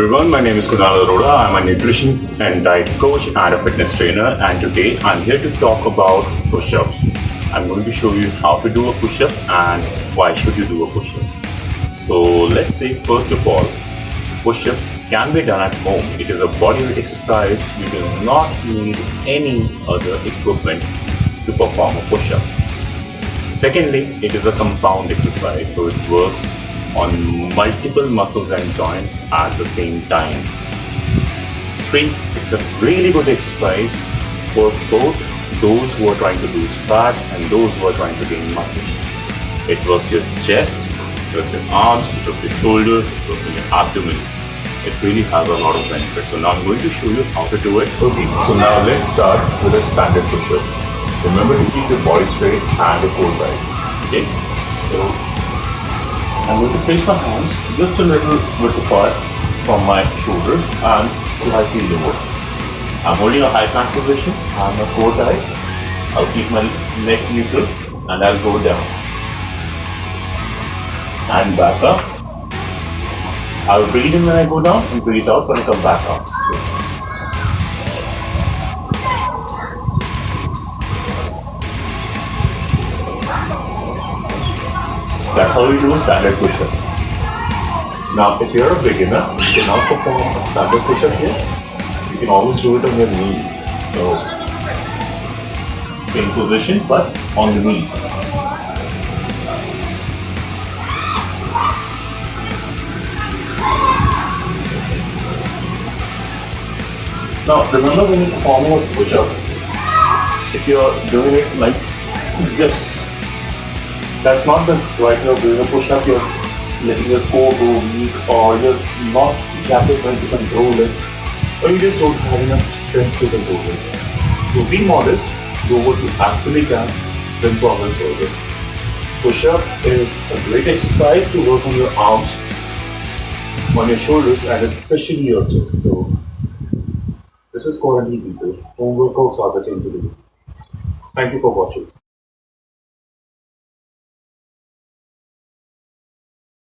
everyone, my name is Kunal Arora. I'm a nutrition and diet coach and a fitness trainer, and today I'm here to talk about push-ups. I'm going to show you how to do a push-up and why should you do a push-up. So let's say first of all, push-up can be done at home. It is a bodyweight exercise. You do not need any other equipment to perform a push-up. Secondly, it is a compound exercise, so it works on multiple muscles and joints at the same time. 3. It's a really good exercise for both those who are trying to lose fat and those who are trying to gain muscle. It works your chest, it works your arms, it works your shoulders, it works your abdomen. It really has a lot of benefits. So now I'm going to show you how to do it. Okay, so now let's start with a standard push-up. Remember to keep your body straight and your core tight. Okay? So I'm going to place my hands just a little bit apart from my shoulders and till I feel the work. I'm holding a high plank position and my core tight. I'll keep my neck neutral and I'll go down. And back up. I'll breathe in when I go down and breathe out when I come back up. That's how you do a standard push-up. Now, if you're a beginner, you cannot perform a standard push-up here. You can always do it on your knees. So, in position, but on the knees. Now, remember when you're performing a push-up, if you're doing it like this, that's not the right way of doing a push-up. You're letting your core go weak, or you're not capable to control it, or you just don't have enough strength to control it. So be modest, do what you actually can, then progress further. Push-up is a great exercise to work on your arms, on your shoulders, and especially your chest. So this is quarantine people. Home workouts are the thing to do. Thank you for watching.